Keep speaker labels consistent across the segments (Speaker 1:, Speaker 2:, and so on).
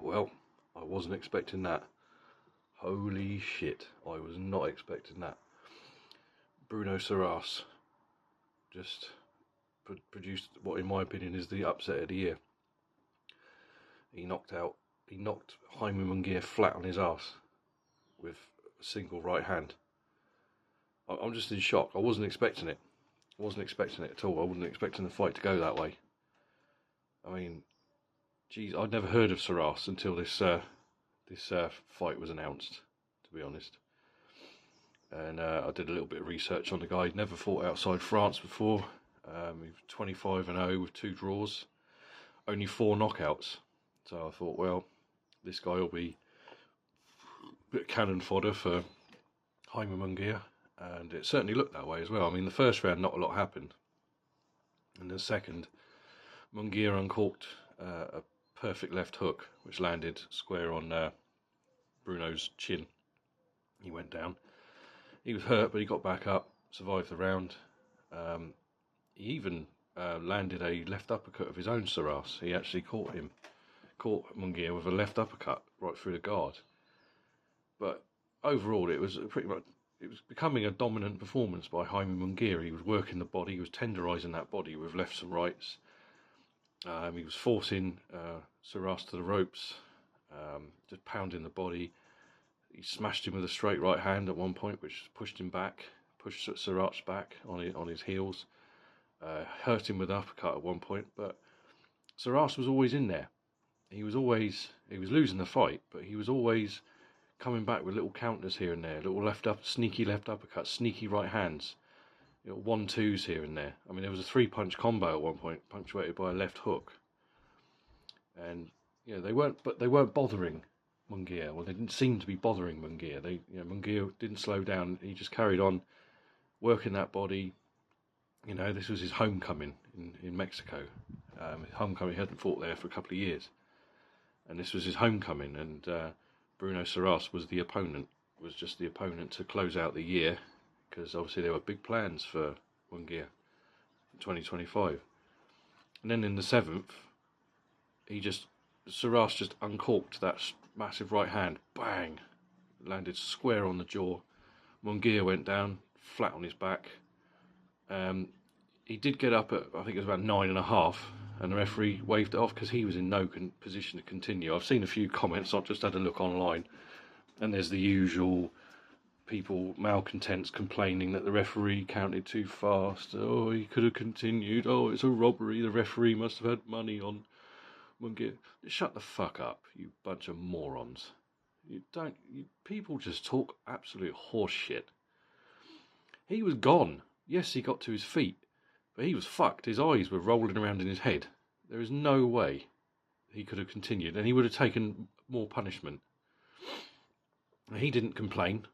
Speaker 1: Well, I wasn't expecting that. Holy shit, I was not expecting that. Bruno Surace just produced what, in my opinion, is the upset of the year. He knocked Jaime Munguia flat on his ass with a single right hand. I'm just in shock. I wasn't expecting it. I wasn't expecting it at all. I wasn't expecting the fight to go that way. I mean, geez, I'd never heard of Surace until this fight was announced, to be honest. And I did a little bit of research on the guy. He'd never fought outside France before. He was 25-0 with 2 draws, only 4 knockouts. So I thought, well, this guy will be a bit of cannon fodder for Jaime Munguia, and it certainly looked that way as well. I mean, the first round, not a lot happened. In the second, Munguia uncorked a perfect left hook, which landed square on Bruno's chin. He went down. He was hurt, but he got back up, survived the round. He even landed a left uppercut of his own, Surace. He actually caught Munguia with a left uppercut right through the guard. But overall, it was becoming a dominant performance by Jaime Munguia. He was working the body, he was tenderising that body with lefts and rights. He was forcing Surace to the ropes, just pounding the body. He smashed him with a straight right hand at one point, which pushed him back, pushed Surace back on his heels. Hurt him with an uppercut at one point, but Surace was always in there. He was losing the fight, but he was always coming back with little counters here and there, sneaky left uppercuts, sneaky right hands, 1-2s here and there. I mean, there was a 3-punch combo at one point, punctuated by a left hook, and they weren't bothering Munguia. Well, they didn't seem to be bothering Munguia. Munguia didn't slow down. He just carried on working that body. This was his homecoming in Mexico. His homecoming, he hadn't fought there for a couple of years, and this was his homecoming. And Bruno Surace was just the opponent to close out the year, because obviously there were big plans for Munguia in 2025. And then in the 7th, Surace just uncorked that massive right hand, bang, landed square on the jaw. Munguia went down flat on his back. He did get up at, I think it was about 9.5, and the referee waved it off because he was in no position to continue. I've seen a few comments, I've just had a look online, and there's the usual people, malcontents, complaining that the referee counted too fast. Oh, he could have continued. Oh, it's a robbery. The referee must have had money on Munguia. Shut the fuck up, you bunch of morons. People just talk absolute horse shit. He was gone. Yes, he got to his feet, but he was fucked. His eyes were rolling around in his head. There is no way he could have continued, and he would have taken more punishment. He didn't complain.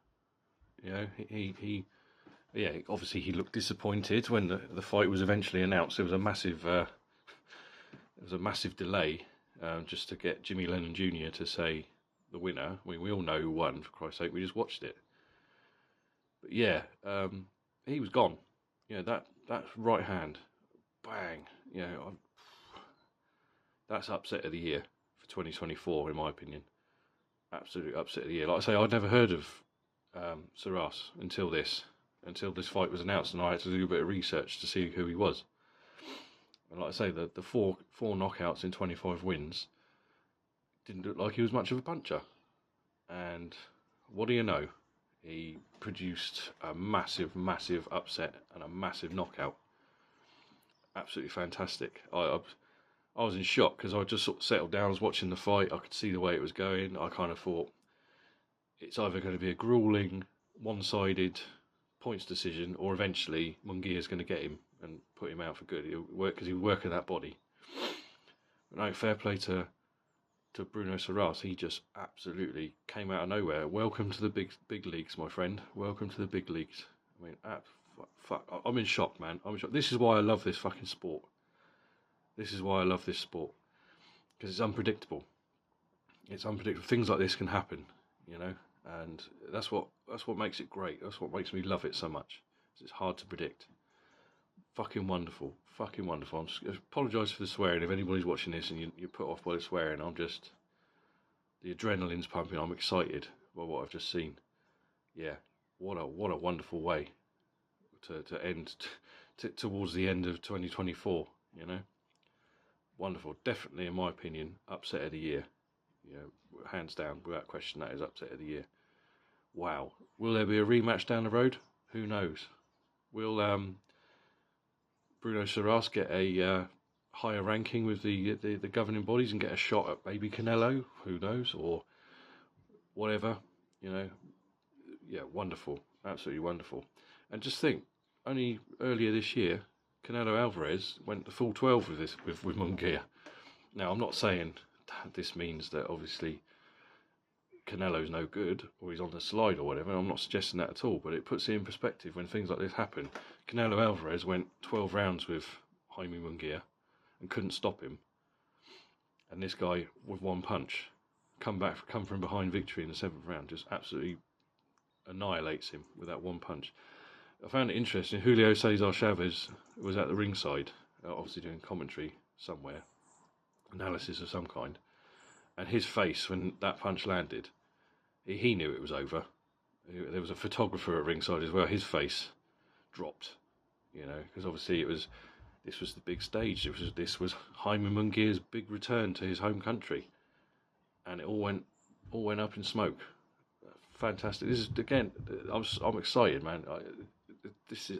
Speaker 1: Obviously he looked disappointed when the fight was eventually announced. There was a massive delay just to get Jimmy Lennon Jr. to say the winner. We all know who won, for Christ's sake. We just watched it. But he was gone. That right hand, bang. That's upset of the year for 2024, in my opinion. Absolute upset of the year. Like I say, I'd never heard of Surace until this fight was announced, and I had to do a bit of research to see who he was. And like I say, the four knockouts in 25 wins didn't look like he was much of a puncher. And what do you know? He produced a massive, massive upset and a massive knockout. Absolutely fantastic. I was in shock because I just sort of settled down. I was watching the fight. I could see the way it was going. I kind of thought it's either going to be a grueling, one-sided points decision, or eventually Munguia's going to get him and put him out for good. He'll work because he was working that body. But no, fair play to Bruno Surace. He just absolutely came out of nowhere. Welcome to the big leagues, my friend. Welcome to the big leagues. I mean, fuck. I'm in shock, man. I'm in shock. This is why I love this fucking sport. This is why I love this sport, because it's unpredictable. It's unpredictable. Things like this can happen, and that's what makes it great. That's what makes me love it so much. It's hard to predict. Fucking wonderful. Fucking wonderful. I apologise for the swearing. If anybody's watching this and you're put off by the swearing, I'm just The adrenaline's pumping. I'm excited by what I've just seen. Yeah, what a wonderful way to end towards the end of 2024. You know, wonderful. Definitely, in my opinion, upset of the year. You know, hands down, without question, that is upset of the year. Wow. Will there be a rematch down the road? Who knows? Will Bruno Surace get a higher ranking with the governing bodies and get a shot at maybe Canelo? Who knows? Or whatever. You know, yeah, wonderful. Absolutely wonderful. And just think, only earlier this year, Canelo Alvarez went the full 12 with Munguia. Now, I'm not saying this means that obviously Canelo's no good or he's on the slide or whatever. I'm not suggesting that at all, but it puts it in perspective when things like this happen. Canelo Alvarez went 12 rounds with Jaime Munguia and couldn't stop him. And this guy, with one punch, come from behind victory in the 7th round, just absolutely annihilates him with that one punch. I found it interesting. Julio Cesar Chavez was at the ringside, obviously doing commentary somewhere, analysis of some kind, and his face when that punch landed, he knew it was over. There was a photographer at ringside as well. His face dropped, you know, because obviously this was the big stage. This was Jaime Munguia's big return to his home country, and it all went up in smoke. Fantastic. This is, again, I'm excited, man.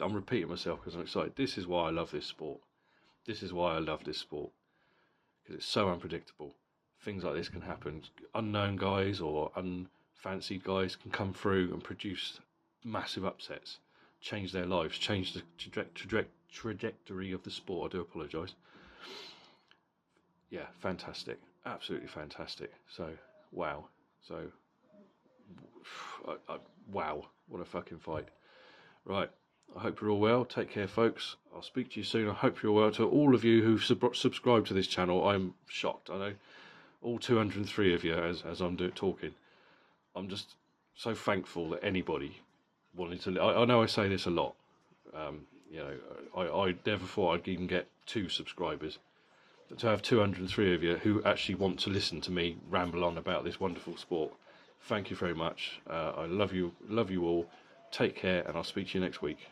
Speaker 1: I'm repeating myself because I'm excited. This is why I love this sport. This is why I love this sport, because it's so unpredictable. Things like this can happen. Unknown guys or unfancied guys can come through and produce massive upsets, change their lives, change the trajectory of the sport. I do apologise. Yeah, fantastic. Absolutely fantastic. So, wow. So, wow. What a fucking fight. Right. I hope you're all well. Take care, folks. I'll speak to you soon. I hope you're well. To all of you who've subscribed to this channel, I'm shocked. I know all 203 of you as I'm talking. I'm just so thankful that anybody wanted to. I know I say this a lot. You know, I never thought I'd even get 2 subscribers. But to have 203 of you who actually want to listen to me ramble on about this wonderful sport, thank you very much. I love you all. Take care, and I'll speak to you next week.